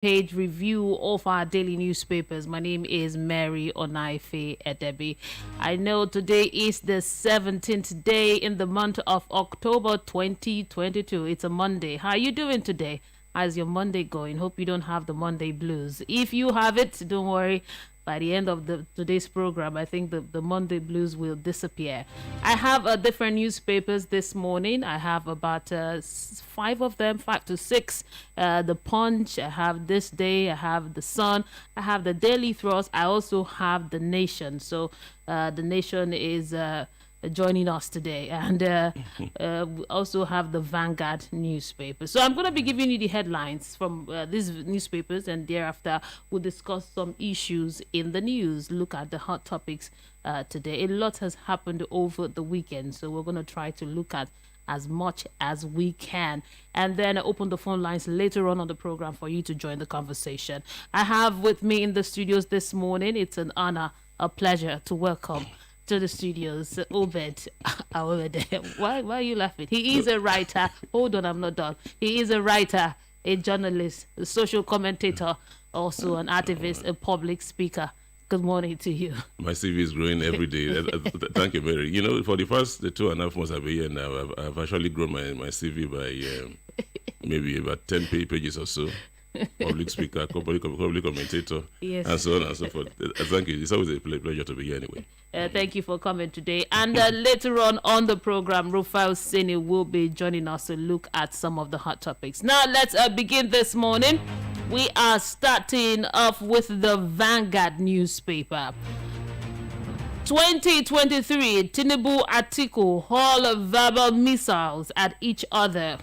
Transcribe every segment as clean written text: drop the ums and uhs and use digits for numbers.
page review of our daily newspapers. My name is Mary Onaife Edebi. I know today is the 17th day in the month of October 2022. It's a Monday. How are you doing today? How's your Monday going? Hope you don't have the Monday blues. If you have it, don't worry. By the end of today's program, I think the Monday blues will disappear. I have different newspapers this morning. I have about 5 of them, 5 to 6. The Punch, I have This Day, I have The Sun, I have the Daily Thrust, I also have The Nation. So The Nation is joining us today, and we also have the Vanguard newspaper. So I'm going to be giving you the headlines from these newspapers, and thereafter we'll discuss some issues in the news, look at the hot topics today. A lot has happened over the weekend, so we're going to try to look at as much as we can, and then open the phone lines later on the program for you to join the conversation. I have with me in the studios this morning, it's an honor, a pleasure to welcome to the studios, Obed. Why are you laughing? He is a writer. Hold on, I'm not done. He is a writer, a journalist, a social commentator, also an activist, a public speaker. Good morning to you. My CV is growing every day. Thank you, Mary. You know, for the first 2.5 months I've been here now, I've actually grown my CV by maybe about 10 pages or so. Public speaker, public commentator, yes, and so on and so forth. Thank you. It's always a pleasure to be here anyway. Thank you for coming today. And later on the program, Rufai Oseni will be joining us to look at some of the hot topics. Now, let's begin this morning. We are starting off with the Vanguard newspaper. 2023, Tinubu Atiku haul verbal missiles at each other.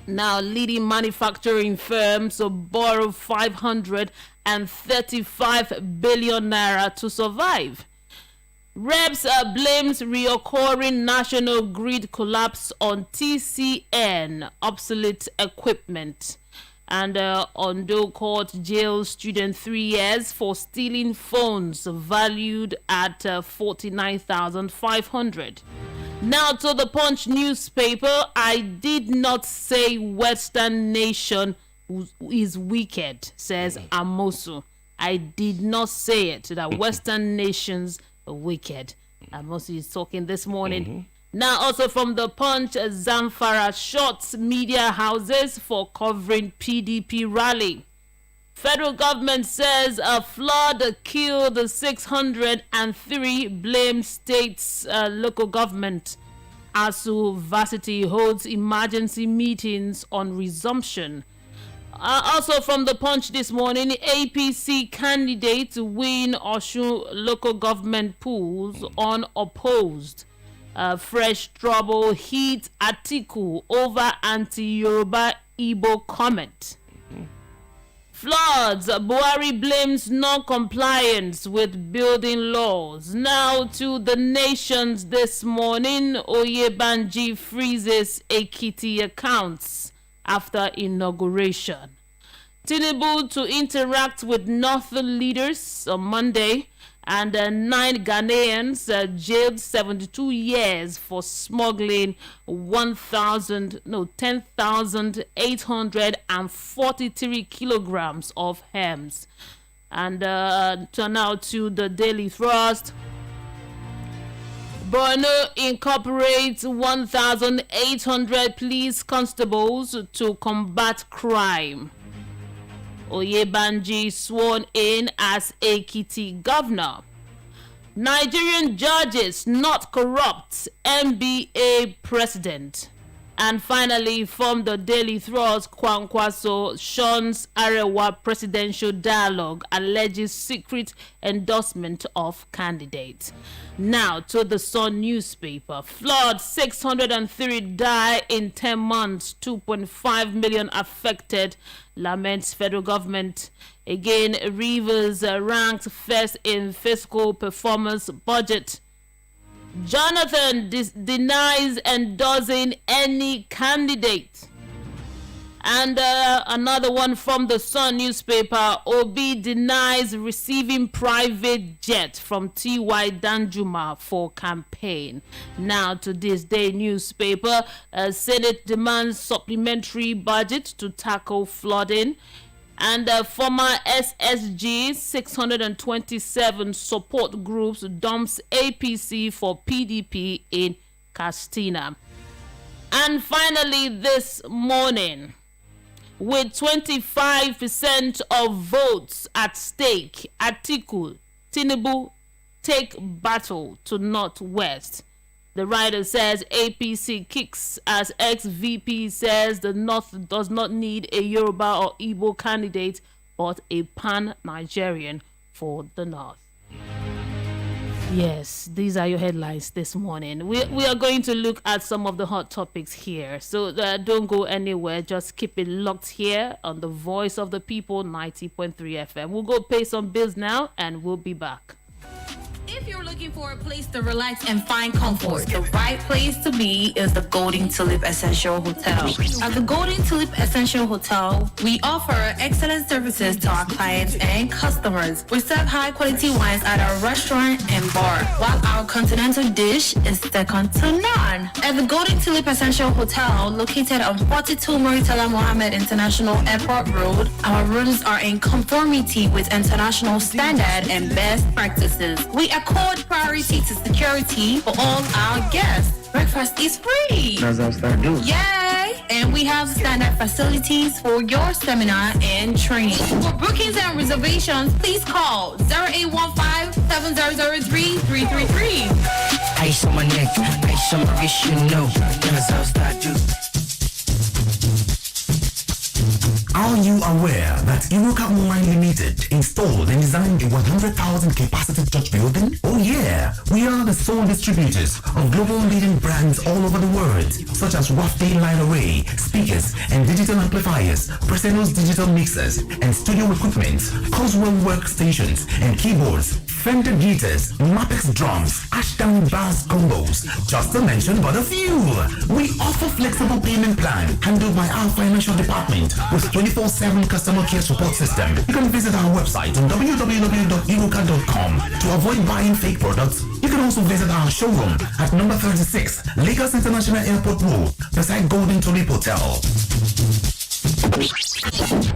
Now, leading manufacturing firms borrow 535 billion naira to survive. Reps blames reoccurring national grid collapse on TCN obsolete equipment. And Ondo court jails student 3 years for stealing phones valued at 49,500. Now to the Punch newspaper. I did not say Western nation is wicked, says Amosu. I did not say it, that Western nations are wicked. Amosu is talking this morning. Now also from the Punch, Zamfara shuts media houses for covering PDP rally. Federal government says a flood killed 603, blames states local government. ASU Varsity holds emergency meetings on resumption. Also from the Punch this morning, APC candidates win Osun local government polls unopposed. Fresh trouble hit Atiku over anti-Yoruba Igbo comment. Floods, Buhari blames non-compliance with building laws. Now to the nations this morning, Oyebanji freezes Ekiti accounts after inauguration. Tinubu to interact with Northern leaders on Monday, and 9 Ghanaians jailed 72 years for smuggling 10,843 kilograms of hams. And turn now to the Daily Thrust. Borno incorporates 1,800 police constables to combat crime. Oyebanji sworn in as Ekiti governor. Nigerian judges not corrupt, NBA president. And finally, from the Daily Thrust, Kwankwaso shuns Arewa presidential dialogue, alleges secret endorsement of candidates. Now to the Sun newspaper. Flood, 603 die in 10 months, 2.5 million affected, laments federal government. Again, Rivers ranked first in fiscal performance budget. Jonathan denies endorsing any candidate. And another one from the Sun newspaper. Obi denies receiving private jet from T.Y. Danjuma for campaign. Now to this day newspaper. Senate demands supplementary budget to tackle flooding. And former SSG 627 support groups dumps APC for PDP in Castina. And finally, this morning, with 25% of votes at stake, Atiku, Tinubu take battle to Northwest. The writer says APC kicks as ex-VP says the North does not need a Yoruba or Igbo candidate, but a pan-Nigerian for the North. Yes, these are your headlines this morning. We are going to look at some of the hot topics here. So don't go anywhere. Just keep it locked here on the Voice of the People 90.3 FM. We'll go pay some bills now and we'll be back. If you're looking for a place to relax and find comfort, the right place to be is the Golden Tulip Essential Hotel. At the Golden Tulip Essential Hotel, we offer excellent services to our clients and customers. We serve high-quality wines at our restaurant and bar, while our continental dish is second to none. At the Golden Tulip Essential Hotel, located on 42 Muritala Mohammed International Airport Road, our rooms are in conformity with international standard and best practices. We accord priority to security for all our guests. Breakfast is free. Yay! And we have standard facilities for your seminar and training. For bookings and reservations, please call 0815-7003-333. Ice on my neck, ice on my wrist, you know. Are you aware that Iruka Online Limited installed and designed a 100,000 capacity church building? Oh yeah, we are the sole distributors of global leading brands all over the world, such as Wafday Line Array, speakers and digital amplifiers, Preseno's digital mixers and studio equipment, Coswell workstations and keyboards, Fender guitars, Mapex drums, Ashdown bass combos, just to mention but a few. We offer flexible payment plan handled by our financial department with 24/7 customer care support system. You can visit our website on www.iruka.com to avoid buying fake products. You can also visit our showroom at number 36 Lagos International Airport Road beside Golden Tulip Hotel.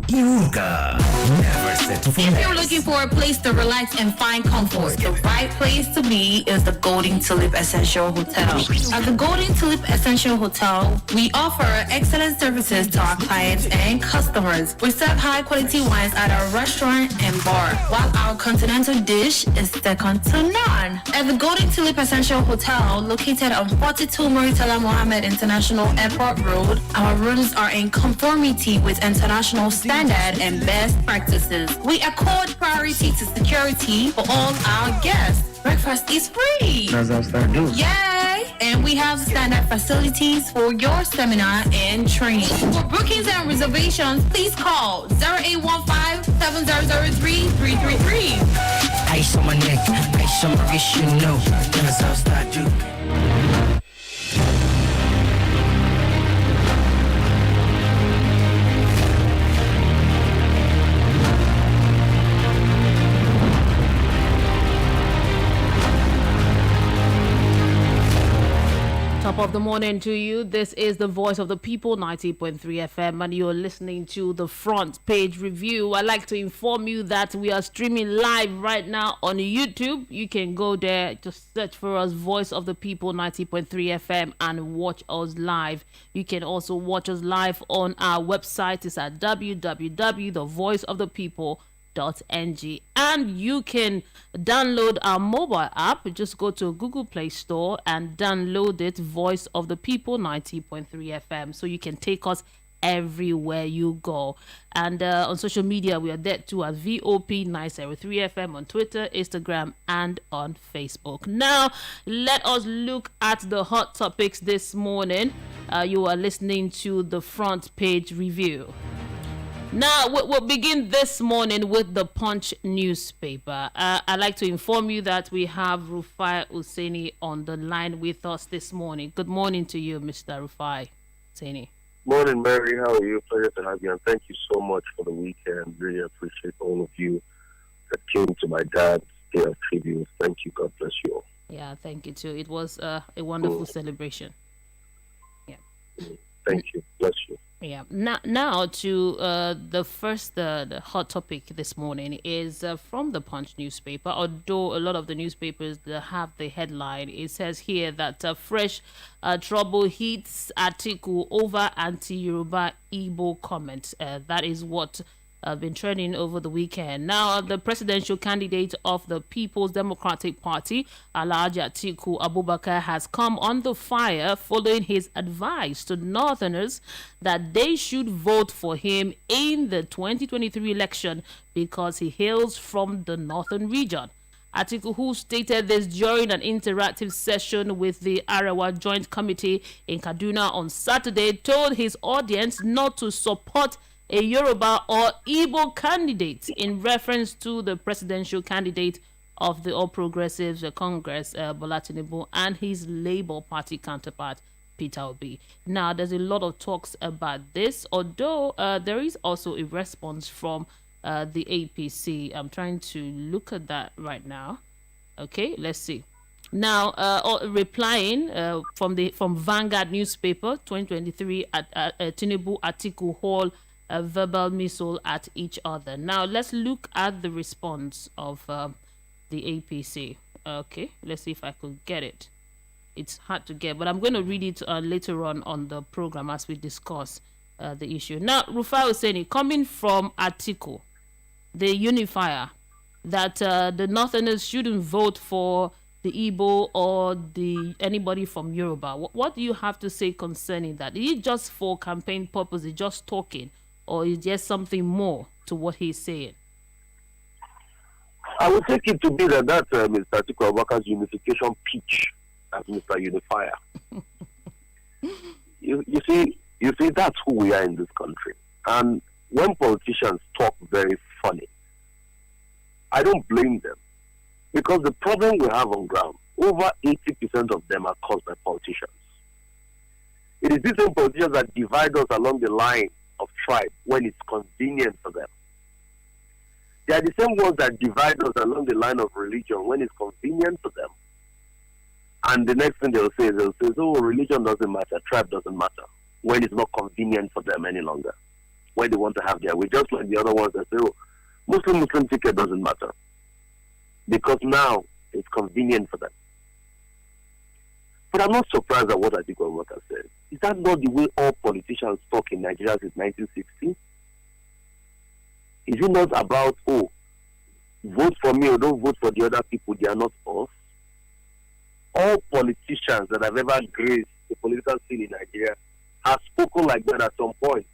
Iruka, never settle for If less. you're looking for a place to relax and find comfort, the right place to be is the Golden Tulip Essential Hotel. At the Golden Tulip Essential Hotel, we offer excellent services to our clients and customers. We serve high-quality wines at our restaurant and bar, while our continental dish is second to none. At the Golden Tulip Essential Hotel, located on 42 Muritala Mohammed International Airport Road, our rooms are in conformity with international standard and best practices. We accord priority to security for all our guests. Breakfast is free. Yay! And we have standard facilities for your seminar and training. For bookings and reservations, please call 0815-7003-333. Ice on my neck, ice on my wrist, you know. That's how I do. Top of the morning to you. This is the Voice of the People, 90.3 FM, and you're listening to the Front Page Review. I'd like to inform you that we are streaming live right now on YouTube. You can go there, just search for us, Voice of the People, 90.3 FM, and watch us live. You can also watch us live on our website. It's at www.thevoiceofthepeople.ng, and you can download our mobile app. Just go to Google Play Store and download it, Voice of the People 90.3 FM, so you can take us everywhere you go. And on social media, we are there too at VOP 903 FM on Twitter, Instagram, and on Facebook. Now let us look at the hot topics this morning. You are listening to the Front Page Review. Now, we'll begin this morning with the Punch newspaper. I'd like to inform you that we have Rufai Oseni on the line with us this morning. Good morning to you, Mr. Rufai Oseni. Morning, Mary. How are you? Pleasure to have you. And thank you so much for the weekend. Really appreciate all of you that came to my dad's day of tribute. Thank you. God bless you all. Yeah, thank you too. It was a wonderful celebration. Yeah. Thank you. Bless you. Yeah. Now to the first the hot topic this morning is from the Punch newspaper. Although a lot of the newspapers that have the headline, it says here that fresh trouble hits Atiku over anti-Yoruba Igbo comments. That is what been trending over the weekend. Now, the presidential candidate of the People's Democratic Party, Alhaji Atiku Abubakar, has come under fire following his advice to Northerners that they should vote for him in the 2023 election because he hails from the northern region. Atiku, who stated this during an interactive session with the Arawa Joint Committee in Kaduna on Saturday, told his audience not to support a Yoruba or Igbo candidate in reference to the presidential candidate of the All Progressives Congress, Bola Tinubu, and his Labour Party counterpart, Peter Obi. Now, there's a lot of talks about this, although there is also a response from the APC. I'm trying to look at that right now. Okay, let's see. Now, replying from Vanguard newspaper, 2023, at Tinubu Atiku Hall, a verbal missile at each other. Now, let's look at the response of the APC. Okay, let's see if I could get it. It's hard to get, but I'm going to read it later on the program as we discuss the issue. Now, Rufai Oseni, coming from Atiku, the unifier, that the Northerners shouldn't vote for the Igbo or anybody from Yoruba. What do you have to say concerning that? Is it just for campaign purposes, just talking, or is there something more to what he's saying? I would take it to be that Mr. Atiku Abubakar's unification pitch as Mr. Unifier. you see, that's who we are in this country. And when politicians talk very funny, I don't blame them. Because the problem we have on ground, over 80% of them are caused by politicians. It is these same politicians that divide us along the line of tribe when it's convenient for them. They are the same ones that divide us along the line of religion when it's convenient for them. And the next thing they'll say is, oh, religion doesn't matter, tribe doesn't matter, when it's not convenient for them any longer, when they want to have their way. Just like the other ones that say, oh, Muslim ticket doesn't matter, because now it's convenient for them. But I'm not surprised at what Atiku Abubakar said. Is that not the way all politicians talk in Nigeria since 1960? Is it not about, oh, vote for me or don't vote for the other people, they are not us? All politicians that have ever graced the political scene in Nigeria have spoken like that at some point.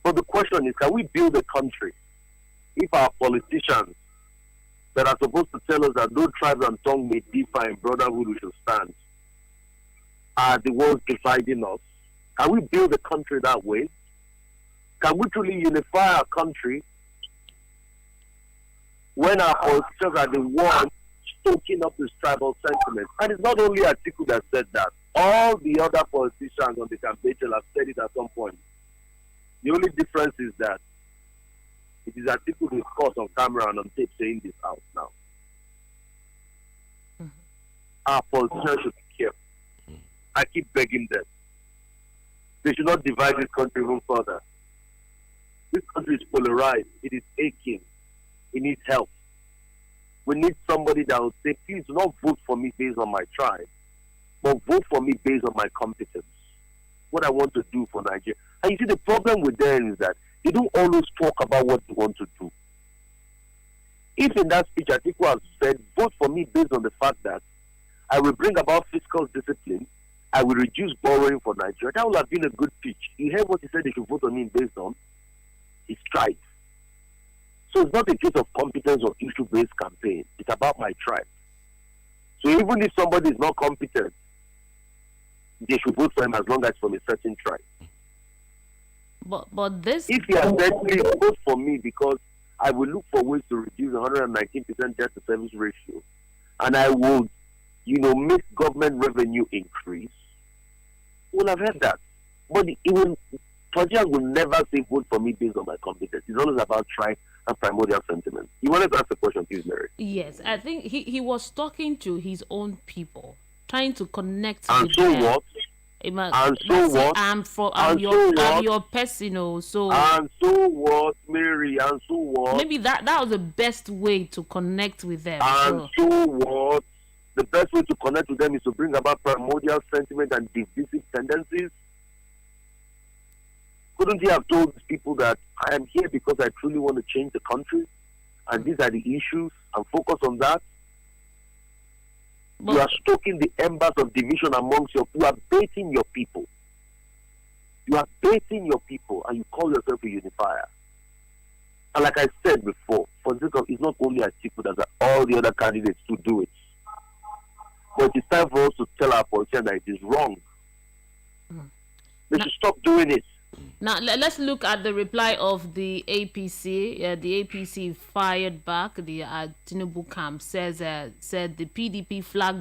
But the question is, can we build a country if our politicians that are supposed to tell us that no tribes and tongue may differ in brotherhood we should stand are the ones dividing us? Can we build a country that way? Can we truly unify our country when our politicians are the ones stoking up this tribal sentiment? And it's not only Atiku that said that. All the other politicians on the campaign trail have said it at some point. The only difference is that it is Atiku who is caught on camera and on tape saying this out now. Mm-hmm. Our politicians should be careful. I keep begging them. They should not divide this country even further. This country is polarized. It is aching. It needs help. We need somebody that will say, please do not vote for me based on my tribe, but vote for me based on my competence. What I want to do for Nigeria. And you see, the problem with them is that they don't always talk about what they want to do. If in that speech Atiku has said, vote for me based on the fact that I will bring about fiscal discipline, I will reduce borrowing for Nigeria, that would have been a good pitch. You heard what he said they should vote on him based on? His tribe. So it's not a case of competence or issue-based campaign. It's about my tribe. So even if somebody is not competent, they should vote for him as long as from a certain tribe. But this... If he has said, please vote for me because I will look for ways to reduce 119% debt to service ratio, and I will, make government revenue increase, we'll have heard that. But politicians will never say vote for me based on my competence. It's always about tribe and primordial sentiments. You wanted to ask a question, please, Mary? Yes, I think he was talking to his own people, trying to connect and with so them. What? And so what? I'm your personal. So and so what, Mary? And so what? maybe that was the best way to connect with them. And so what? The best way to connect with them is to bring about primordial sentiment and divisive tendencies. Couldn't he have told these people that I am here because I truly want to change the country, and these are the issues, and focus on that? You are stoking the embers of division amongst you are baiting your people. You are baiting your people, and you call yourself a unifier. And like I said before, for example, it's not only Atiku that all the other candidates to do it. But it's time for us to tell our politicians that it is wrong. They should stop doing it. Now, let's look at the reply of the APC. The APC fired back. The Tinubu camp said the PDP flag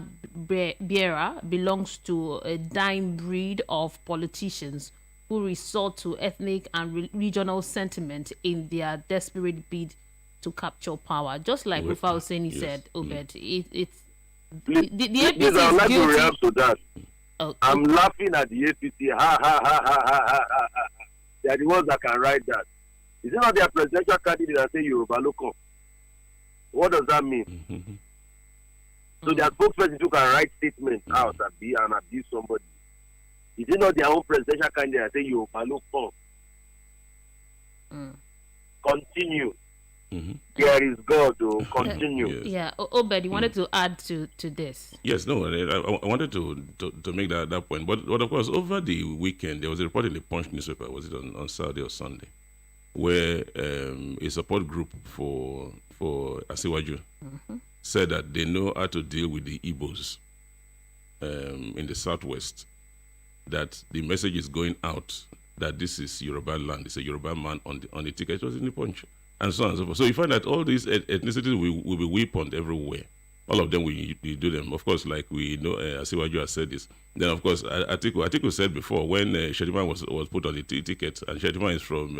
bearer belongs to a dying breed of politicians who resort to ethnic and regional sentiment in their desperate bid to capture power. Just like Rufai Oseni said, Obed, the APC Please, I would like to guilty. react to that. I'm laughing at the APC. Ha, ha, ha, ha, ha, ha, ha, ha. They are the ones that can write that. Is it not their presidential candidate that say Yoruba local? What does that mean? So their spokesperson who can write statements out and abuse somebody. Is it not their own presidential candidate that say Yoruba local? Continue. There is God, continue. Yeah, Obed, you wanted to add to this? Yes, no, I wanted to make that point. But of course, over the weekend, there was a report in the Punch newspaper, was it on Saturday or Sunday, where a support group for Asiwaju said that they know how to deal with the Igbos in the southwest, that the message is going out that this is Yoruba land, it's a Yoruba man on the ticket. It was in the Punch. And so on and so forth. So you find that all these ethnicities will be weaponed everywhere. All of them we do them. Of course, like we know, Asiwaju has said this. Then, of course, Atiku said before, when Shediman was put on the ticket, and Shediman is from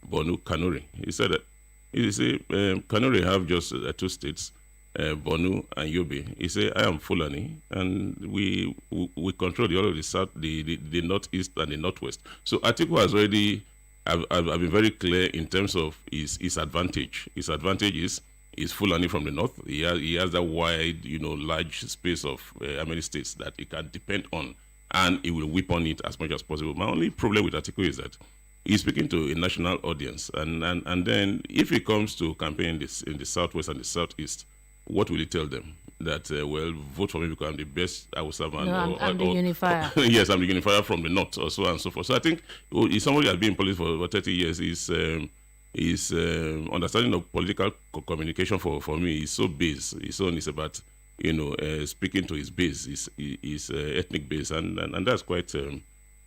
Bonu, Kanuri. He said that, Kanuri have just 2 states, Bonu and Yobe. He said, I am Fulani, and we control all of the south, the northeast and the northwest. So Atiku has already... I've been very clear in terms of his advantage. His advantage is Fulani from the north. He has that wide, large space of many states that he can depend on, and he will whip on it as much as possible. My only problem with Atiku is that he's speaking to a national audience, and then if he comes to campaign in the southwest and the southeast, what will he tell them? That vote for me because I'm the best Hausa man. No, I'm the unifier. Yes, I'm the unifier from the north, or so on and so forth. So I think if somebody has been in politics for 30 years, his understanding of political communication for me is so base. It's about speaking to his base, his ethnic base, and that's quite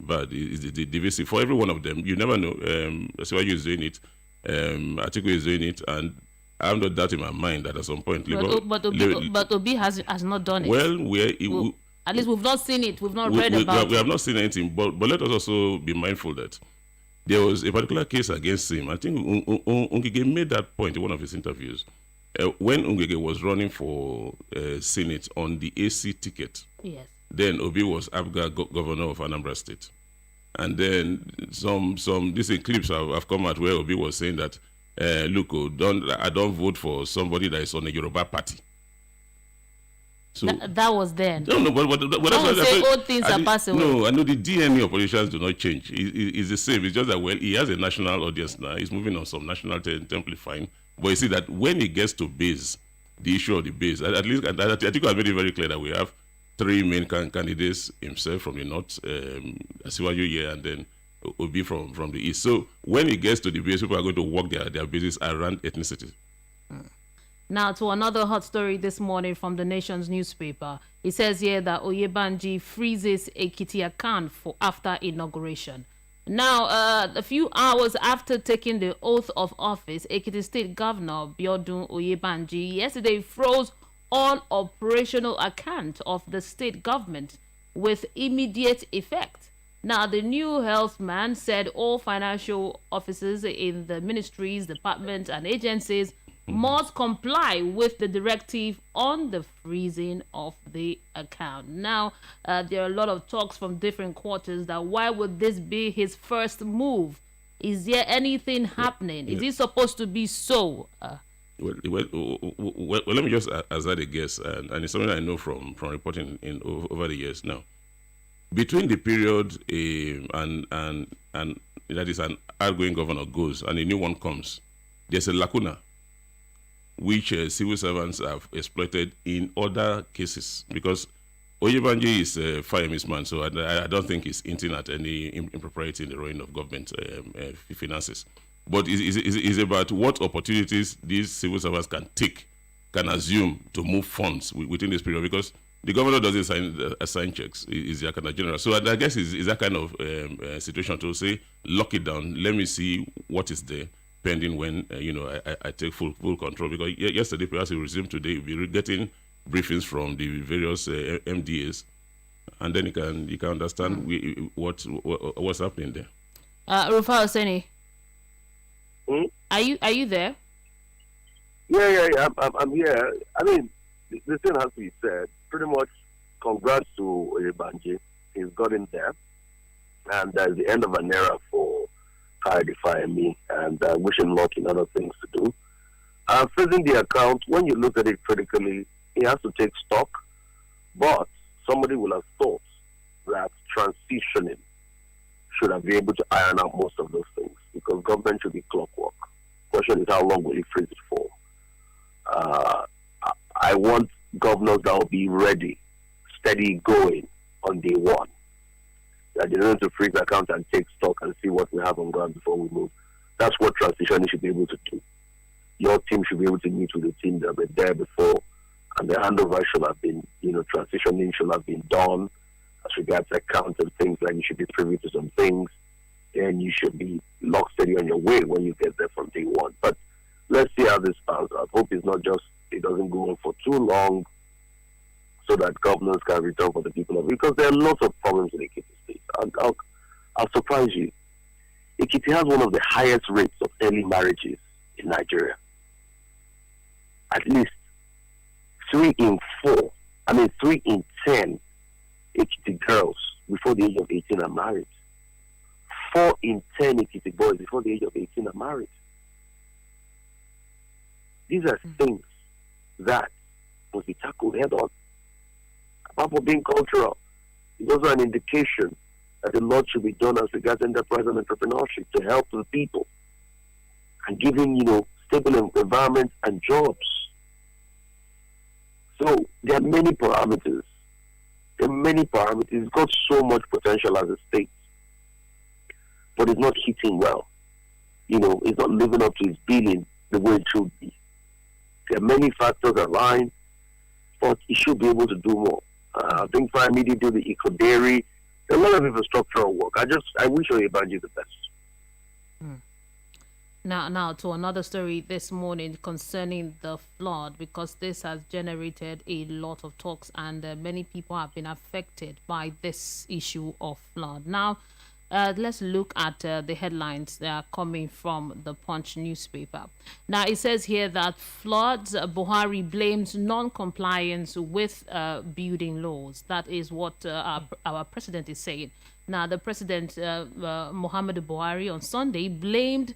bad. It's the divisive for every one of them. You never know. Asiwaju is doing it. Atiku is doing it, and I have no doubt in my mind that at some point... But Obi has not done it. Well, at least we've not seen it. We've not read about it. We have not seen anything. But let us also be mindful that there was a particular case against him. I think Ngige made that point in one of his interviews. When Ngige was running for Senate on the AC ticket, yes, then Obi was Abga governor of Anambra State. And then some these clips have come out where Obi was saying that look, I don't vote for somebody that is on a Yoruba party. So that was then. No, but that's why say old things are passing. No, I know the DNA of politicians do not change. It's the same. It's just that he has a national audience now. He's moving on some national template fine. But you see that when he gets to base, the issue of the base, at least I think I made it very clear that we have 3 main candidates: himself from the north, Asiwaju here, and then Obi from the east. So when it gets to the base, people are going to work their bases around ethnicity. Now to another hot story this morning from the Nation's newspaper. It says here that Oyebanji freezes Ekiti account for after inauguration. Now, a few hours after taking the oath of office, Ekiti State Governor Biodun Oyebanji yesterday froze all operational account of the state government with immediate effect. Now, the new health man said all financial officers in the ministries, departments, and agencies must comply with the directive on the freezing of the account. Now, there are a lot of talks from different quarters that why would this be his first move? Is there anything happening? Is it supposed to be so? Let me just hazard a guess, and it's something I know from reporting over the years now. Between the period and that is an outgoing governor goes and a new one comes, there's a lacuna which civil servants have exploited in other cases, because Oyebanji is a fireman's man, so I don't think he's hinting at any impropriety in the running of government finances. But it's about what opportunities these civil servants can assume to move funds within this period, because the governor doesn't assign checks. He's the kind of general. So I guess it's that kind of situation to say, lock it down, let me see what is there, pending when I take full control. Because yesterday, perhaps we resume today, we'll be getting briefings from the various MDAs, and then you can understand what's happening there. Rufai Oseni, are you there? Yeah. I'm here. I mean, the thing has to be said. Pretty much, congrats to Oyebanji. He's got in there, and that's the end of an era for me, and wish him luck in other things to do. Freezing the account, when you look at it critically, he has to take stock, but somebody will have thought that transitioning should have been able to iron out most of those things, because government should be clockwork. Question is, how long will he freeze it for? I want governors that will be ready, steady going on day one. That they don't have to freeze the account and take stock and see what we have on ground before we move. That's what transitioning should be able to do. Your team should be able to meet with the team that were there before, and the handover should have been, transitioning should have been done as regards accounts and things like you should be privy to some things, and you should be lock steady on your way when you get there from day one. But let's see how this pans out. Hope it doesn't go on for too long, so that governors can return for the people of it, because there are lots of problems in Ekiti State. I'll surprise you. Ekiti has one of the highest rates of early marriages in Nigeria. At least 3 in 10 Ekiti girls before the age of 18 are married. 4 in 10 Ekiti boys before the age of 18 are married. These are things that must be tackled head on. Apart from being cultural, it's also an indication that a lot should be done as regards enterprise and entrepreneurship to help the people and giving, stable environment and jobs. So there are many parameters. It's got so much potential as a state, but it's not hitting well. It's not living up to its billing the way it should be. There are many factors aligned, but it should be able to do more. I think Prime Media do the eco-dairy. There's a lot of infrastructural work. I wish Oyebanji the best. Now to another story this morning concerning the flood, because this has generated a lot of talks, and many people have been affected by this issue of flood. Now, let's look at the headlines that are coming from the Punch newspaper. Now, it says here that floods, Buhari blames non-compliance with building laws. That is what our president is saying. Now, the president, Muhammadu Buhari, on Sunday blamed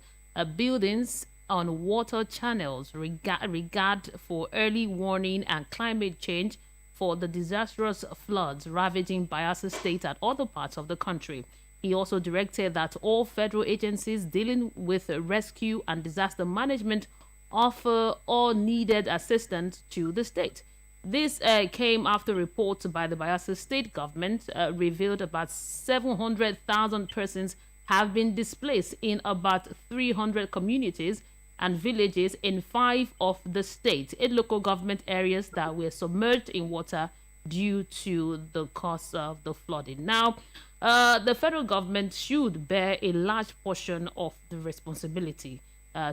buildings on water channels regard for early warning and climate change for the disastrous floods ravaging Bayelsa State and other parts of the country. He also directed that all federal agencies dealing with rescue and disaster management offer all needed assistance to the state. This came after reports by the Bayelsa State government revealed about 700,000 persons have been displaced in about 300 communities and villages in 5 of the state's 8 local government areas that were submerged in water due to the cause of the flooding. Now, the federal government should bear a large portion of the responsibility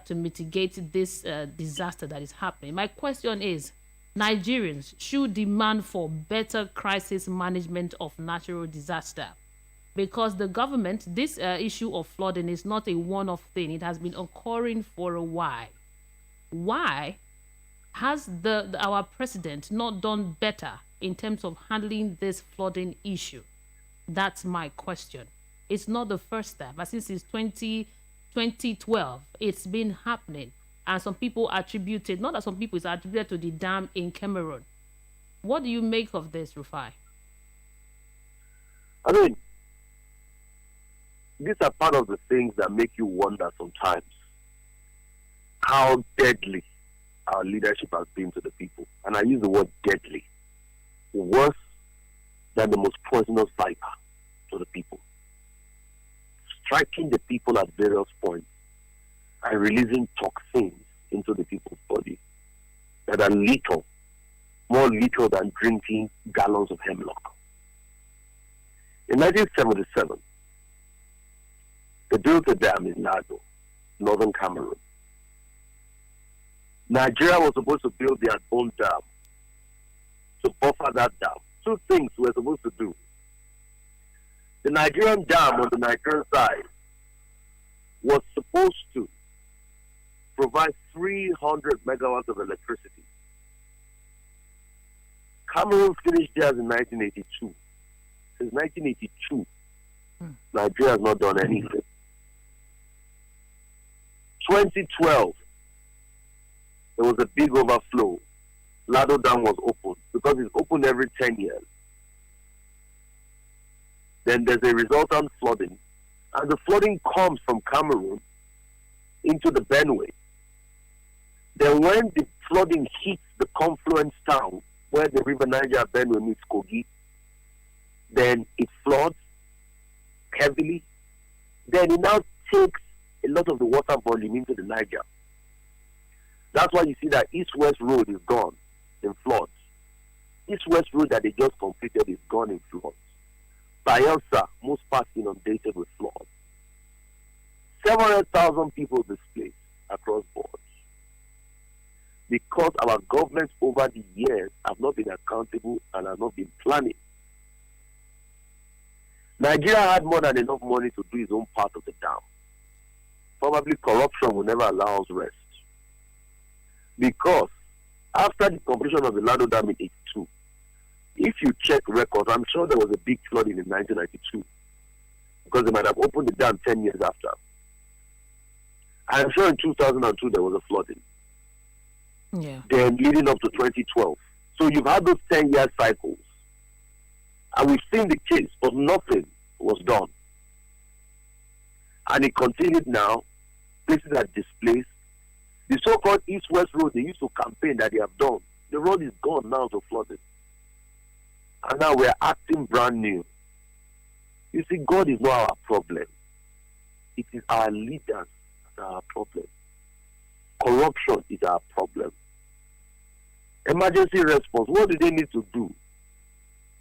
to mitigate this disaster that is happening. My question is, Nigerians should demand for better crisis management of natural disaster, because the government, this issue of flooding is not a one-off thing. It has been occurring for a while. Why has our president not done better in terms of handling this flooding issue? That's my question. It's not the first time, but since 2012, it's been happening. And some people attributed, not that some people, it's attributed to the dam in Cameroon. What do you make of this, Rufai? I mean, these are part of the things that make you wonder sometimes how deadly our leadership has been to the people. And I use the word deadly. Worse than the most poisonous viper to the people. Striking the people at various points and releasing toxins into the people's body that are lethal, more lethal than drinking gallons of hemlock. In 1977, they built a dam in Lado, northern Cameroon. Nigeria was supposed to build their own dam to buffer that dam. Two things we were supposed to do. The Nigerian dam on the Nigerian side was supposed to provide 300 megawatts of electricity. Cameroon finished theirs in 1982. Since 1982, Nigeria has not done anything. 2012, there was a big overflow. Lado Dam was opened because it's opened every 10 years. Then there's a resultant flooding, and the flooding comes from Cameroon into the Benue. Then when the flooding hits the confluence town where the river Niger Benue meets Kogi, then it floods heavily. Then it now takes a lot of the water volume into the Niger. That's why you see that East-West Road is gone in floods. East-West Road that they just completed is gone in floods. Bayelsa, most parts inundated with floods. 700,000 people displaced across boards. Because our governments over the years have not been accountable and have not been planning. Nigeria had more than enough money to do its own part of the dam. Probably corruption will never allow us rest. Because after the completion of the Lado Dam in 82, if you check records, I'm sure there was a big flooding in 1992 because they might have opened the dam 10 years after. I'm sure in 2002 there was a flooding. Yeah. Then leading up to 2012. So you've had those 10-year cycles. And we've seen the case, but nothing was done. And it continued now. Places are displaced. The so-called East-West Road they used to campaign that they have done, the road is gone now to flooding. And now we're acting brand new. You see, God is not our problem. It is our leaders that are our problem. Corruption is our problem. Emergency response, what do they need to do?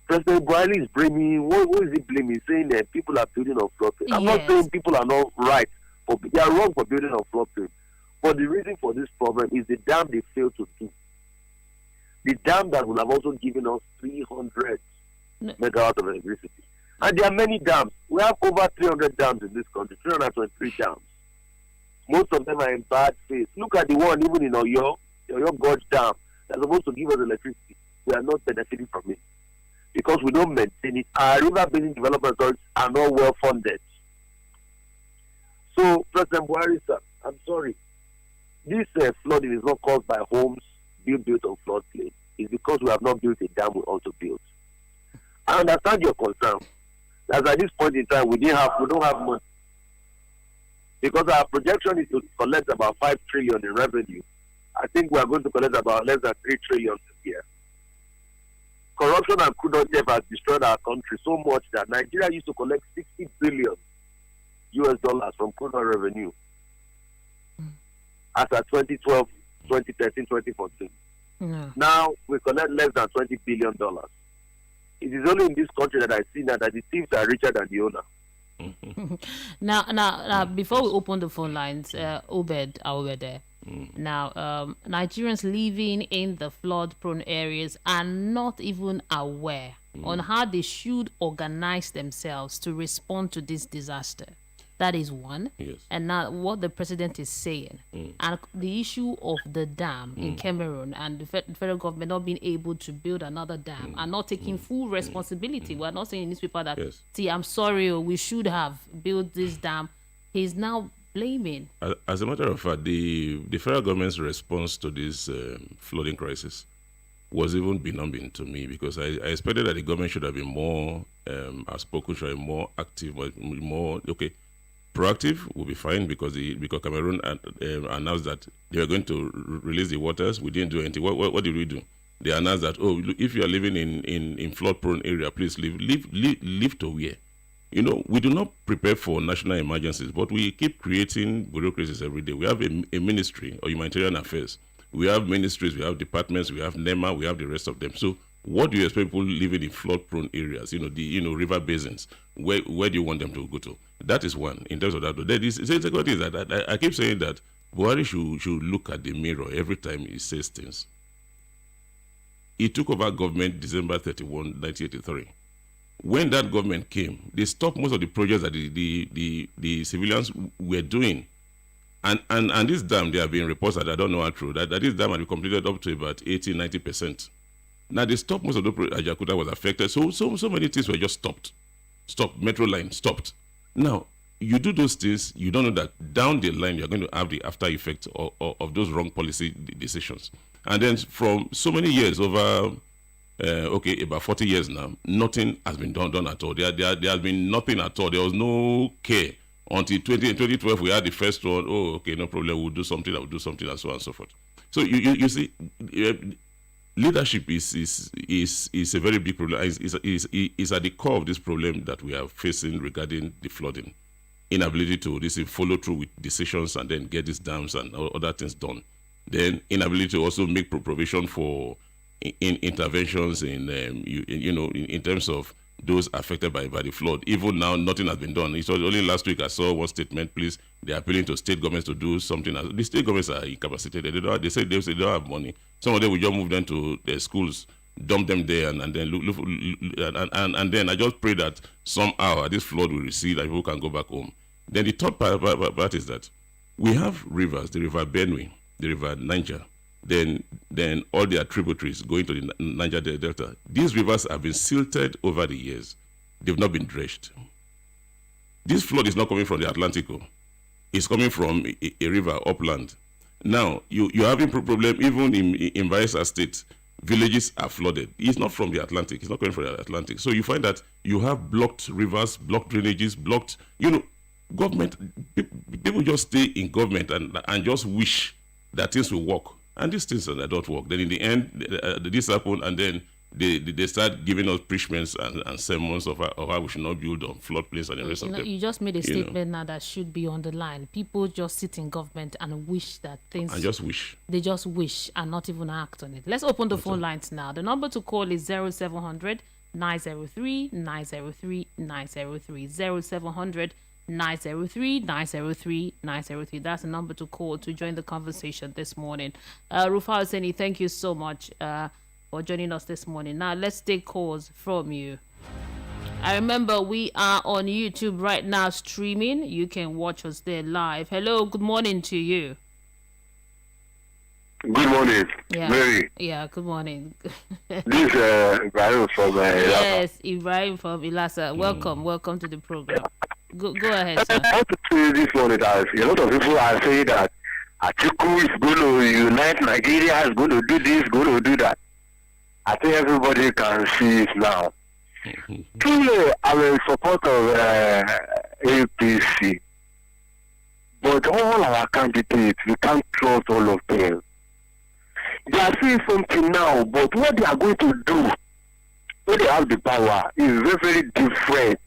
President Buhari is blaming, what is he blaming? Saying that people are building on floodplain. I'm not saying people are not right, but they are wrong for building on floodplain. But the reason for this problem is the dam they failed to do. The dam that will have also given us 300 megawatts of electricity. And there are many dams. We have over 300 dams in this country, 323 dams. Most of them are in bad phase. Look at the one even in Oyo Gorge Dam that's supposed to give us electricity. We are not benefiting from it because we don't maintain it. Our river basin development authorities are not well funded. So, President Buhari, sir, I'm sorry. This flooding is not caused by homes being built on floodplain. It's because we have not built a dam we ought to build. I understand your concern. As at this point in time, we don't have money. Because our projection is to collect about 5 trillion in revenue. I think we are going to collect about less than 3 trillion this year. Corruption and crude oil theft has destroyed our country so much that Nigeria used to collect $60 billion from crude oil revenue. As at 2012, 2013, 2014. No. Now we collect less than $20 billion. It is only in this country that I see now that the thieves are richer than the owner. Now, before we open the phone lines, Obed, over there. Now, Nigerians living in the flood-prone areas are not even aware on how they should organize themselves to respond to this disaster. That is one. Yes. And now what the president is saying, and the issue of the dam in Cameroon and the federal government not being able to build another dam and not taking full responsibility. We're not saying in this paper that, Yes. see, I'm sorry, we should have built this dam. He's now blaming. As a matter of fact, the federal government's response to this flooding crisis was even benumbing to me, because I expected that the government should have been more outspoken, should have been more active, more proactive will be fine, because Cameroon announced that they were going to release the waters. We didn't do anything. What did we do? They announced that, if you are living in flood-prone area, please leave to where? We do not prepare for national emergencies, but we keep creating bureaucracies every day. We have a ministry of humanitarian affairs. We have ministries, we have departments, we have NEMA, we have the rest of them. So what do you expect people living in flood-prone areas, the river basins? Where do you want them to go to? That is one, in terms of that. The second is that I keep saying that Buhari should look at the mirror every time he says things. He took over government December 31, 1983. When that government came, they stopped most of the projects that the civilians were doing. And this dam, there have been reports that I don't know how true, that this dam had been completed up to about 80-90%. Now they stopped most of the Ajakuta was affected. So many things were just stopped. Metro line stopped. Now, you do those things, you don't know that down the line you're going to have the after effects of those wrong policy decisions. And then from so many years, over about 40 years now, nothing has been done at all. There has been nothing at all. There was no care. Until 2012, we had the first one. No problem. We'll do something. And so on and so forth. So you see, leadership is a very big problem. Is at the core of this problem that we are facing regarding the flooding. Inability to follow through with decisions and then get these dams and other things done. Then inability to also make provision for interventions in terms of those affected by the flood. Even now, nothing has been done. It was only last week I saw one statement, please, they're appealing to state governments to do something. The state governments are incapacitated. They say they don't have money. Some of them will just move them to their schools, dump them there, and then look and then I just pray that somehow this flood will recede and people can go back home. Then the third part is that we have rivers, the river Benue, the river Niger, then all their tributaries going to the Niger Delta. These rivers have been silted over the years. They've not been dredged. This flood is not coming from the Atlantic. It's coming from a river upland. Now, you're having problem even in Bayelsa State. Villages are flooded. It's not from the Atlantic. It's not coming from the Atlantic. So you find that you have blocked rivers, blocked drainages, blocked, government, people just stay in government and just wish that things will work. And these things don't work. Then in the end, this happened, and then they start giving us preachments and sermons of how we should not build on floodplains and the rest of them. You just made a statement now that should be on the line. People just sit in government and wish that things... And just wish. They just wish and not even act on it. Let's open the phone lines now. The number to call is 0700 903 903 903 0700 903 903 903. That's the number to call to join the conversation this morning. Rufai Oseni, thank you so much for joining us this morning. Now let's take calls from you. I remember we are on YouTube right now streaming. You can watch us there live. Hello, good morning to you. Good morning, Yeah. Mary. Yeah, good morning. This is Ibrahim from Yes, Ibrahim from Ilasa. Welcome to the program. Go ahead, sir. I want to say this morning that a lot of people are saying that Atiku is going to unite Nigeria, is going to do this, going to do that. I think everybody can see it now. Truly, I'm in support of APC. But all our candidates, we can't trust all of them. They are saying something now, but what they are going to do when they have the power is very, very different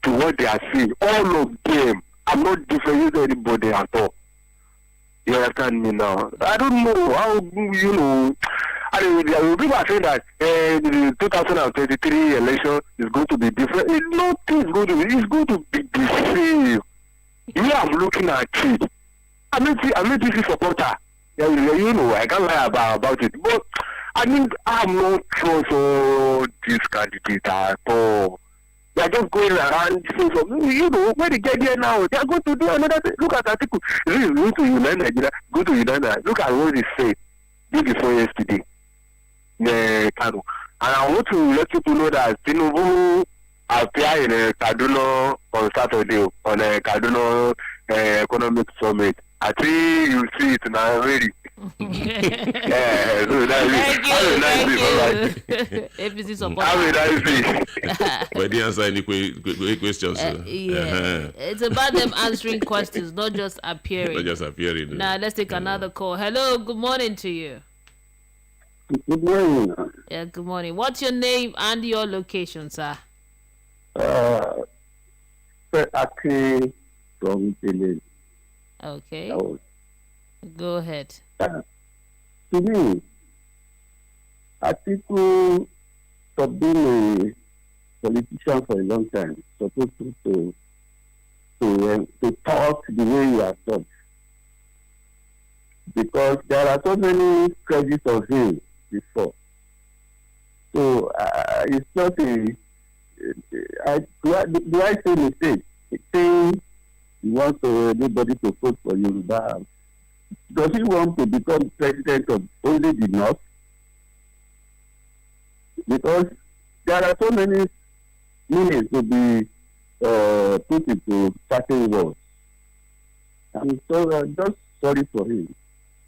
to what they are saying. All of them are not different with anybody at all. You understand me now? I don't know how, people are saying that the 2023 election is going to be different. Nothing is going to be. It's going to be the same. Me, I'm looking at it. I'm a DC supporter. I can't lie about it. But I'm not trust all these candidates at all. They are just going around. Where they get there now, they are going to do another thing. Look at Atiku. Go to United Nigeria. Go to United. Look at what he said day before yesterday. Kano. And I want to let people know that Tinubu appear in Kaduna on Saturday on a Kaduna economic summit. I think you see it now already. Yeah, so thank you. APC support. But the answer any questions. Yeah, it's about them answering questions, not just appearing. Not just appearing. Now let's take another call. Hello, good morning to you. Good morning. Yeah, good morning. What's your name and your location, sir? Aki from Chile. Okay. Go ahead. To me, Atiku, for being a politician for a long time, supposed to talk the way you are taught. Because there are so many credits of him before. So it's not do I say mistake? Saying he wants everybody to vote for Yoruba. Does he want to become president of only the North? Because there are so many meanings to be put into certain words. And so just sorry for him.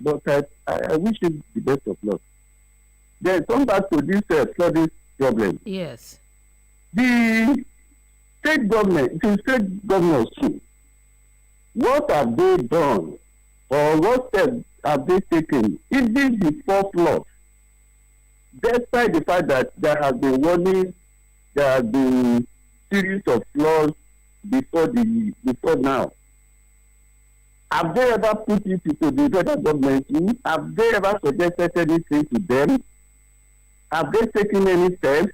But I wish him the best of luck. Then come back to this flooding problem. Yes. The state governors too, what have they done or what steps have they taken even before flood? Despite the fact that there has been warning, there have been series of floods before now. Have they ever put it into the federal government? Have they ever suggested anything to them? Have they taken any steps?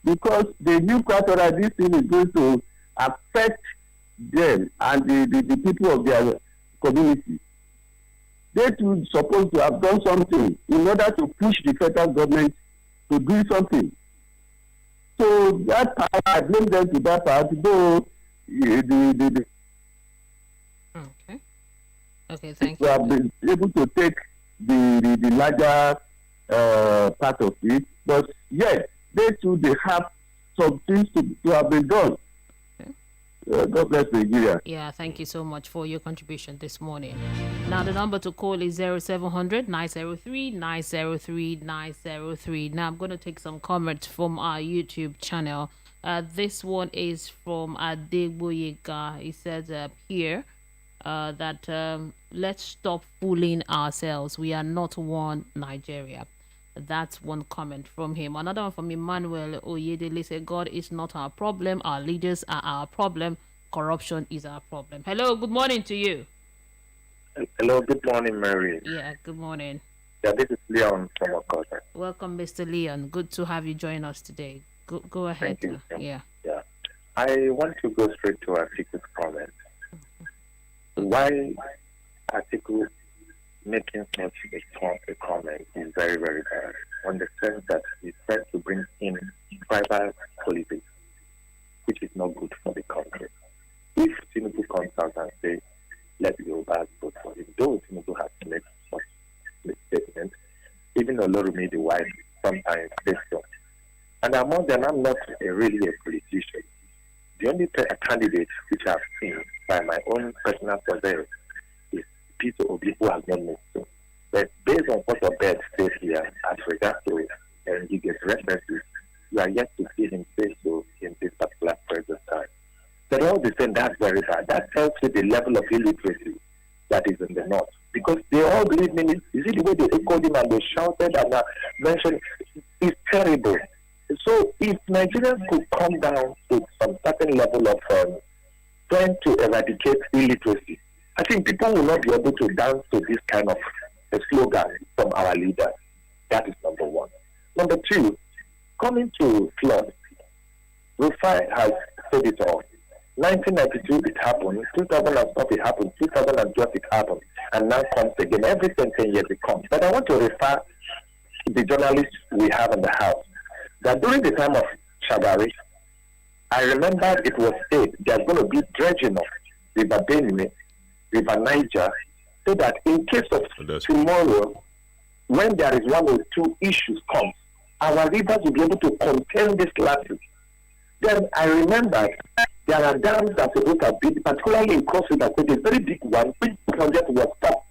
Because they knew quite well that this thing is going to affect them and the people of their community. They too supposed to have done something in order to push the federal government to do something. So that part, I blame them to that part, though Okay, thank we you. have been able to take the larger part of it, but yet they too they have some things to have been done. God bless Nigeria. Yeah, thank you so much for your contribution this morning. Now the number to call is 0700 903 903 903. Now I'm going to take some comments from our YouTube channel. This one is from Adegboyega. He says here that let's stop fooling ourselves. We are not one Nigeria. That's one comment from him. Another one from Emmanuel Oyedele said, God is not our problem. Our leaders are our problem. Corruption is our problem. Hello, good morning to you. Hello, good morning, Mary. Yeah, good morning. Yeah, this is Leon from Okota. Welcome, Mr. Leon. Good to have you join us today. Go ahead. Thank you. Yeah. I want to go straight to Atiku's comment. Why Atiku making such a comment is very, very bad, on the sense that he's trying to bring in tribal politics, which is not good for the country. If Tinubu comes out and says, let Yorubas vote for him, though Tinubu has to make such statements, even Olorumi, the wife, sometimes says so. And among them, I'm not really a politician. The only candidate which I've seen by my own personal survey is Peter Obi, who has not moved so. But based on what the bed says here, as regards to he gets references, we are yet to see him say so in this particular present time. But all the same, that's very bad. That tells you the level of illiteracy that is in the north. Because they all believe in it. You see the way they echoed him and they shouted and mentioned, it's terrible. So if Nigerians could come down to some certain level of trying to eradicate illiteracy, I think people will not be able to dance to this kind of a slogan from our leaders. That is number one. Number two, coming to flood, Rufai has said it all. 1992 it happened, 2012 it happened, 2012 it happened, and now comes again. Every 10 years it comes. But I want to refer to the journalists we have in the house that during the time of Shagari, I remember it was said there's going to be dredging of River Benue, River Niger, so that in case of tomorrow, when there is one or two issues come, our rivers will be able to contain these losses. Then I remember there are dams that are supposed to be, particularly in Cross River, a very big one, which project was stopped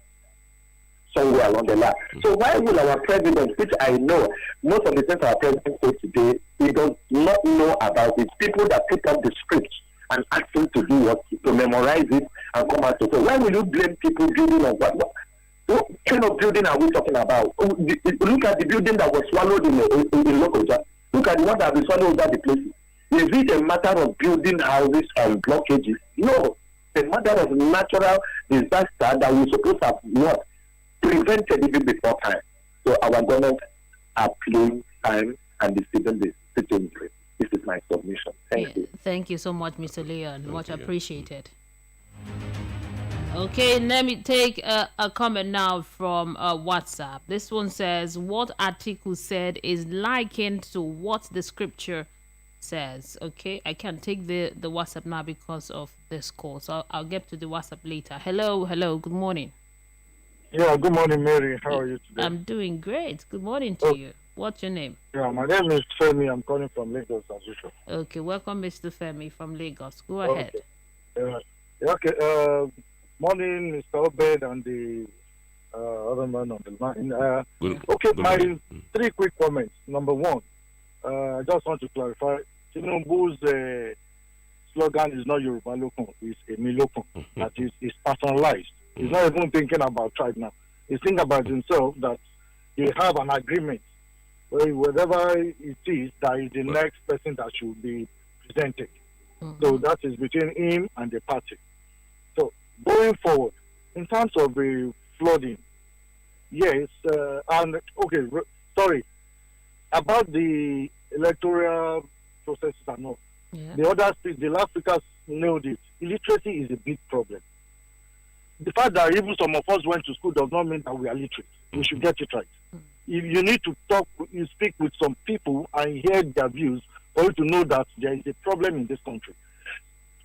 somewhere along the line. So why will our president, which I know, most of the things our president says today, we do not know about it. People that pick up the script and ask him to do what, to memorize it and come out to say, why will you blame people building on what kind of building are we talking about? Look at the building that was swallowed in Lokoja. Look at the one that was swallowed over the places. Is it a matter of building houses on blockages? No. It's a matter of natural disaster that we're supposed to have what? Prevented even before time. So our government are playing time and deceiving the citizenry. This is my submission. Thank you. Thank you so much, Mr. Leon. Much appreciated. Okay, let me take a comment now from WhatsApp. This one says, what Atiku said is likened to what the scripture says. Okay, I can't take the WhatsApp now because of this call, so I'll get to the WhatsApp later. Hello, good morning. Yeah, good morning, Mary. How are you today? I'm doing great. Good morning to you. What's your name? Yeah, my name is Femi. I'm calling from Lagos as usual. Okay, welcome, Mr. Femi from Lagos. Go ahead. Okay. Morning, Mr. Obed and the other man on the line. Good my morning. 3 quick comments. Number one, I just want to clarify. Tinubu's slogan is not Yoruba Lokun, it's Emi Lokun. That is, it's personalized. He's not even thinking about tribe now. He's thinking about himself that they have an agreement. Whatever it is, that is the next person that should be presented. So that is between him and the party. So going forward, in terms of the flooding, yes, about the electoral processes and all. Yeah. The last speakers nailed it. Illiteracy is a big problem. The fact that even some of us went to school does not mean that we are literate. We should get it right. If you need to you speak with some people and hear their views for you to know that there is a problem in this country.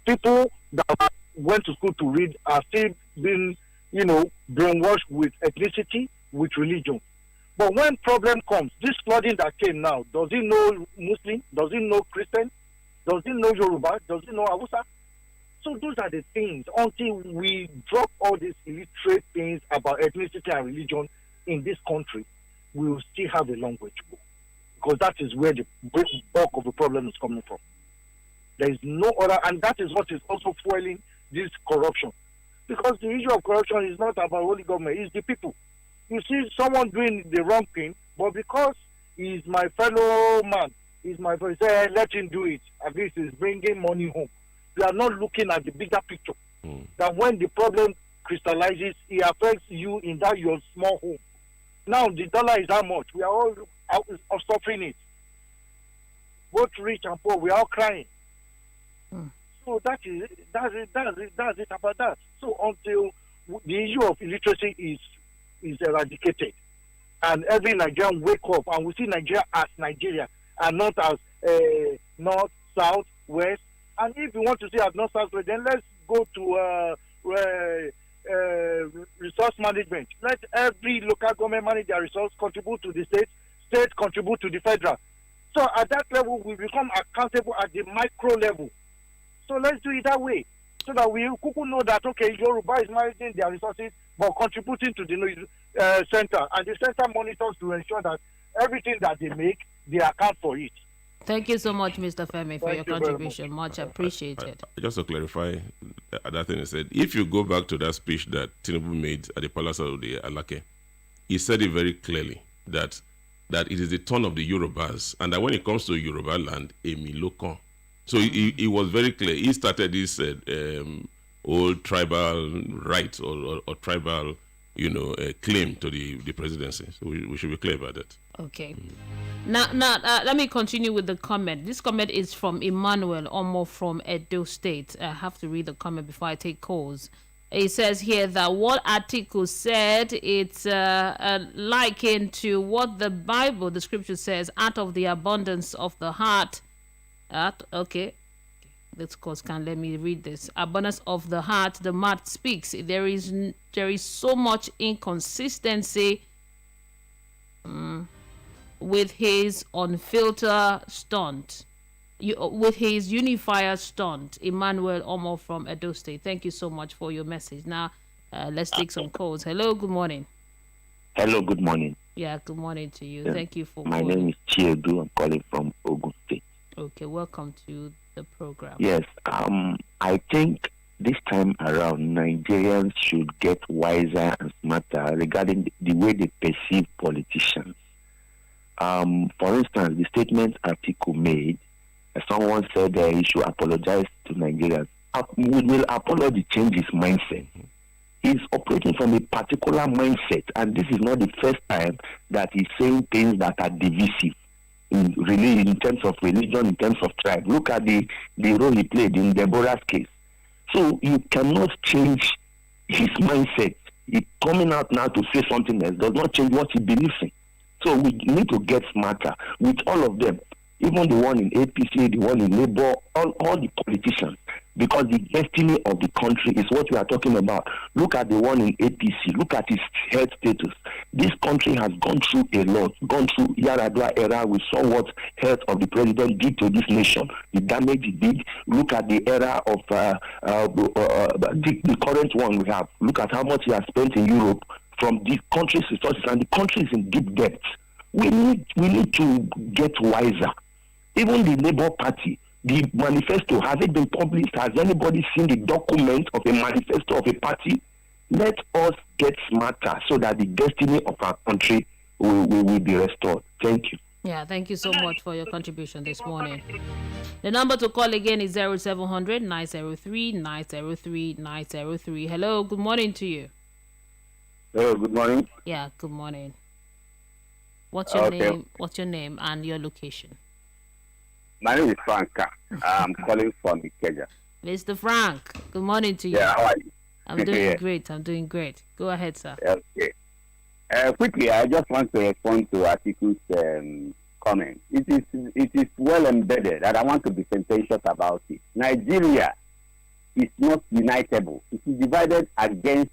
People that went to school to read are still being, brainwashed with ethnicity, with religion. But when problem comes, this flooding that came now, does he know Muslim? Does he know Christian? Does he know Yoruba? Does he know Hausa? So those are the things. Until we drop all these illiterate things about ethnicity and religion in this country, we will still have a long way to go. Because that is where the bulk of the problem is coming from. There is no other, and that is what is also fueling this corruption. Because the issue of corruption is not about only government, it's the people. You see someone doing the wrong thing, but because he's my fellow man, he's my friend, say, let him do it. At least he's bringing money home. We are not looking at the bigger picture. That when the problem crystallizes, it affects you in that your small home. Now the dollar is how much? We are all suffering it. Both rich and poor, we are all crying. So that's it about that. So until the issue of illiteracy is eradicated, and every Nigerian wake up and we see Nigeria as Nigeria and not as north, south, west. And if you want to see as north, south, west, then let's go to resource management. Let every local government manage their resource, contribute to the state contribute to the federal. So at that level, we become accountable at the micro level. So let's do it that way, so that we know that, okay, Yoruba is managing their resources, but contributing to the center. And the center monitors to ensure that everything that they make, they account for it. Thank you so much, Mr. Femi, for your contribution. Much appreciated. Just to clarify that thing he said, if you go back to that speech that Tinubu made at the Palace of the Alake, he said it very clearly that it is the turn of the Yorubas, and that when it comes to Yoruba land, Emi Lokon. So he was very clear. He started this old tribal right or tribal, claim to the presidency. So we should be clear about that. Okay. Now, let me continue with the comment. This comment is from Emmanuel Omo from Edo State. I have to read the comment before I take calls. It says here that what Atiku said, it's likened to what the Bible, the scripture says, out of the abundance of the heart. Okay. Discourse can let me read this. Abundance of the heart, the mouth speaks. There is so much inconsistency with his unfiltered stunt. With his unifier stunt. Emmanuel Omo from Edo State. Thank you so much for your message. Now, let's take some calls. Hello, good morning. Hello, good morning. Yeah, good morning to you. Yeah. Thank you for My calling. name is Chiedu. I'm calling from Ogun State. Okay, welcome to the program. Yes, I think this time around, Nigerians should get wiser and smarter regarding the way they perceive politicians. For instance, the statement Atiku made, someone said he should apologize to Nigerians. Will apology change his mindset? He's operating from a particular mindset, and this is not the first time that he's saying things that are divisive in terms of religion, in terms of tribe. Look at the role he played in Deborah's case. So you cannot change his mindset. He's coming out now to say something else does not change what he believes in. So we need to get smarter with all of them, even the one in APC, the one in Labour, all the politicians, because the destiny of the country is what we are talking about. Look at the one in APC. Look at his health status. This country has gone through a lot, gone through Yaradua era. We saw what health of the president did to this nation, the damage it did. Look at the era of the current one we have. Look at how much he has spent in Europe from the country's resources, and the country is in deep debt. We need to get wiser. Even the Labour Party, the manifesto, has it been published? Has anybody seen the document of a manifesto of a party? Let us get smarter so that the destiny of our country will be restored. Thank you. Yeah, thank you so much for your contribution this morning. The number to call again is 0700 903 903 903. Hello, good morning to you. Hello, good morning. Yeah, good morning. What's your name? What's your name and your location? My name is Frank. I'm calling from Ikeja. Mr. Frank, good morning to you. Yeah, how are you? I'm doing great. I'm doing great. Go ahead, sir. Okay. Quickly, I just want to respond to Atiku's comment. It is well embedded, and I want to be sententious about it. Nigeria is not unitable. It is divided against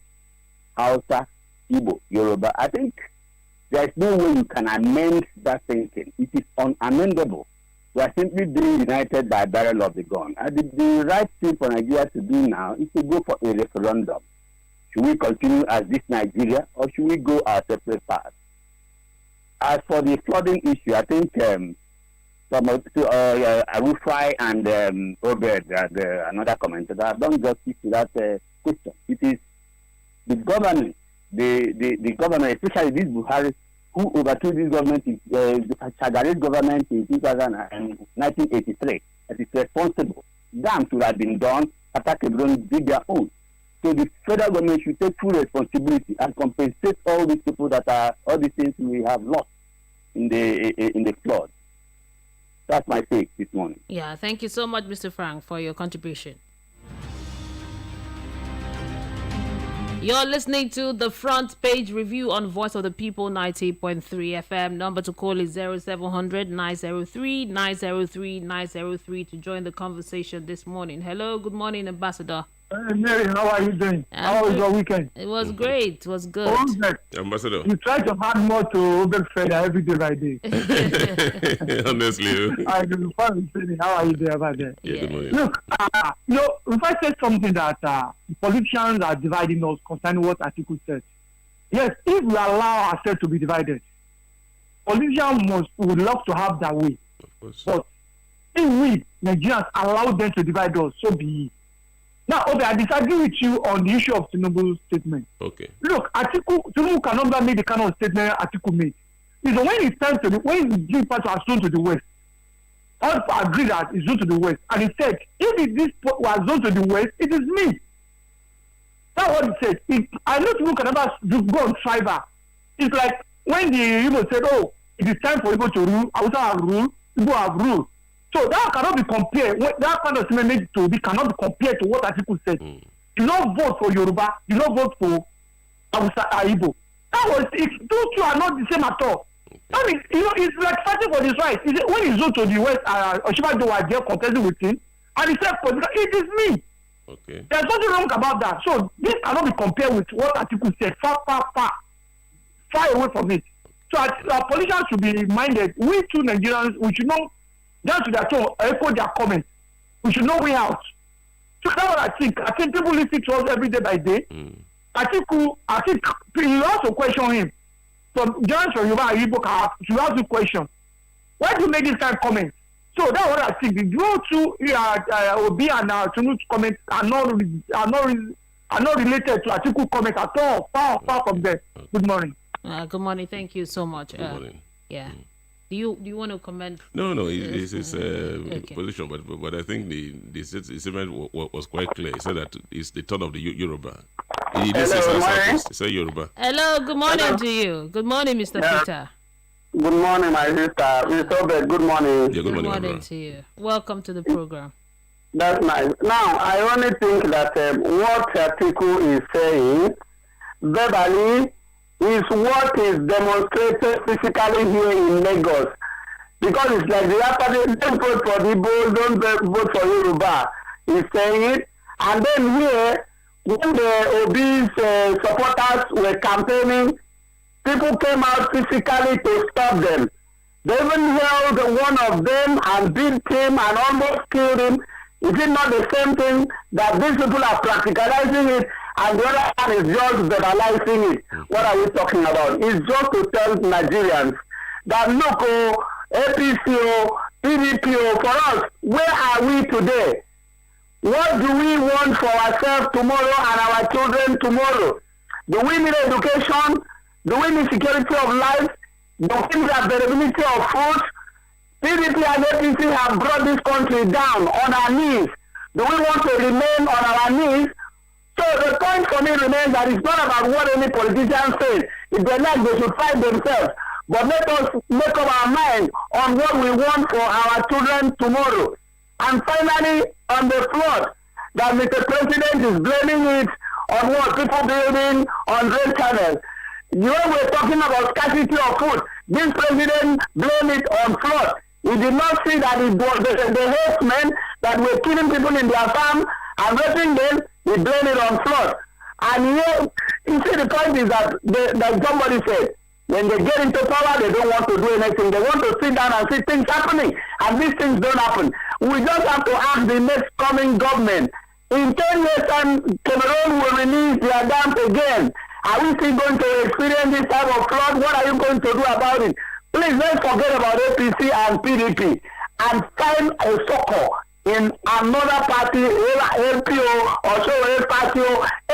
Hausa, Igbo, Yoruba. I think there is no way you can amend that thinking. It is unamendable. We are simply being united by a barrel of the gun. And the right thing for Nigeria to do now is to go for a referendum. Should we continue as this Nigeria, or should we go our separate paths? As for the flooding issue, I think Rufai and Obed, another commentator, have done justice to that question. It is the government, the government, especially this Buhari, who overthrew this government, the Shagari's government in 1983, that is responsible. Dams would have been done, Attack Hebron did their own. So the federal government should take full responsibility and compensate all these people all these things we have lost in the flood. That's my take this morning. Yeah, thank you so much, Mr. Frank, for your contribution. You're listening to the front page review on Voice of the People 90.3 FM. Number to call is 0700 903 903 903 to join the conversation this morning. Hello, good morning, Ambassador. Hey, Mary, how are you doing? How was your weekend? It was great. It was good. Ambassador. You try to add more to Obed Feder every day by day. Honestly. I do. How are you there about that? Yeah, good morning. Look, if I said something that politicians are dividing us concerning what Atiku said, yes, if we allow ourselves to be divided, politicians would love to have that way. Of course. But if we, Nigerians, allow them to divide us, so be it. Now, okay, I disagree with you on the issue of Tinubu's statement. Okay. Look, Tinubu cannot make the kind of statement Atiku made. When it's time when the part was zoned to the west, all agree that it's zoned to the west. And he said, if this was zoned to the west, it is me. That's what he said. I know Tinubu can never go on tribal. It's like when the Igbo said, it is time for Igbo to rule, Hausa have rule, Igbo have rule. So that cannot be compared. That kind of statement cannot be compared to what Atiku said. You don't vote for Yoruba. You don't vote for Hausa Igbo. Those two are not the same at all. I mean, it's like fighting for this right. When he zoned to the west, Oshibajo was there contesting with him. And he said, it is me. Okay. There's nothing wrong about that. So this cannot be compared with what Atiku said. Far away from it. So our politicians should be minded. We too Nigerians, we should know, down to their tone, echo their comments. We should know way out. So that's what I think. I think people listen to us every day by day. I think you also question him. From John from Yoruba and Igbo, you ask the question. Why do you make this kind of comment? So that's what I think. The go to Obi and Tunu's comments are not related to Atiku comments at all. Far from them. Good morning. Good morning. Thank you so much. Good morning. Yeah. Do you want to comment? No. It's his position, but I think the statement was quite clear. He said that it's the turn of the Yoruba. He did say Southeast. He said Yoruba. Hello. Good morning to you. Good morning, Mr. Peter. Good morning, my sister. Mr. Obed, good morning. Yeah, good morning to you. Welcome to the program. That's nice. Now, I only think that what Atiku is saying verbally is what is demonstrated physically here in Lagos. Because it's like the after don't vote for the Igbo, don't vote for Yoruba. He's saying it. And then here, when the Obi's supporters were campaigning, people came out physically to stop them. They even held one of them and beat him and almost killed him. Is it not the same thing that these people are practicalizing it and the other one is just verbalizing it? What are we talking about? It's just to tell Nigerians that look, APC, PDP, for us, where are we today? What do we want for ourselves tomorrow and our children tomorrow? Do we need education? Do we need security of life? Do we need availability of food? PDP and APC have brought this country down on our knees. Do we want to remain on our knees? So the point for me remains that it's not about what any politician says. If they like, they should fight themselves. But let us make up our mind on what we want for our children tomorrow. And finally, on the flood, that Mr. President is blaming it on what people building on rail channels. You know, we're talking about scarcity of food. This president blamed it on flood. He did not see that it was the herdsmen that were killing people in their farm and raping them. He blamed it on flood. And here, you see, the point is that, like somebody said, when they get into power, they don't want to do anything. They want to sit down and see things happening. And these things don't happen. We just have to ask the next coming government. In 10 years' time, Cameroon will release their dams again. Are we still going to experience this type of flood? What are you going to do about it? Please, let's forget about APC and PDP and find a succor in another party, LPO or so, party,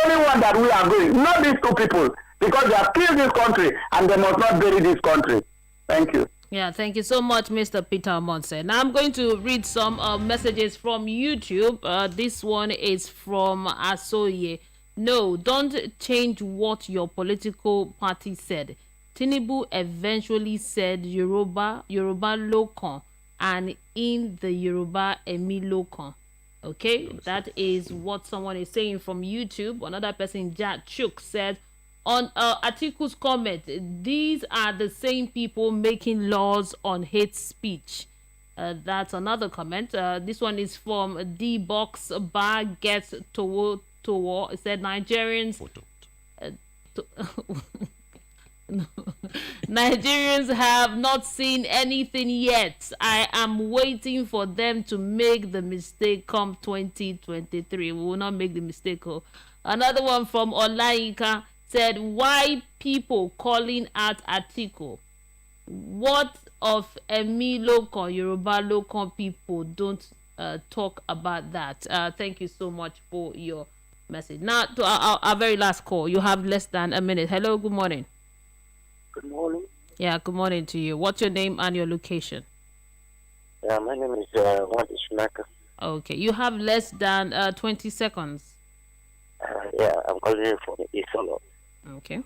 anyone that we are going. Not these two people, because they have killed this country and they must not bury this country. Thank you. Yeah, thank you so much, Mr. Peter Monse. Now I'm going to read some messages from YouTube. This one is from Asoye. No, don't change what your political party said. Tinubu eventually said Yoruba Lokan, and in the Yoruba Emi Lokan. Okay, that is what someone is saying from YouTube. Another person, Jack Chuk, said on Atiku's comment, these are the same people making laws on hate speech. That's another comment. This one is from D-Box Bar Gets to War. It said Nigerians Nigerians have not seen anything yet. I am waiting for them to make the mistake come 2023. We will not make the mistake. Another one from Olaika said, why people calling out Atiku? What of Emi Lokan, Yoruba Lokan people don't talk about that? Thank you so much for your message. Now to our very last call. You have less than a minute. Hello, good morning. Good morning. Yeah, good morning to you. What's your name and your location? Yeah, my name is Wadi Shunaka. Okay, you have less than 20 seconds. Yeah, I'm calling you from Isolo. Okay.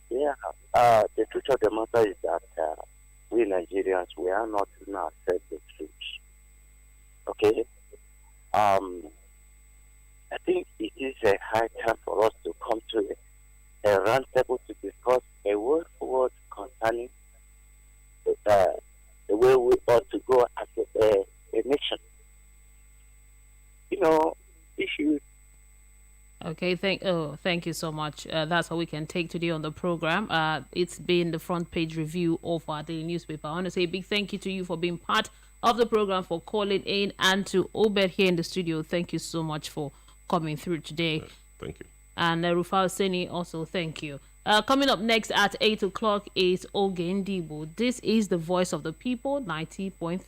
Yeah, the truth of the matter is that we Nigerians, we are not going to accept the truth. Okay? I think it is a high time for us to come to a round table to discuss a word for word concerning the way we ought to go as a nation. issues. Okay, thank you so much. That's all we can take today on the program. It's been the front page review of our daily newspaper. I want to say a big thank you to you for being part of the program, for calling in, and to Obed here in the studio. Thank you so much for coming through today. Thank you. And Rufai Oseni, also thank you. Coming up next at 8 o'clock is Ogendibo. This is the voice of the people, 90.3.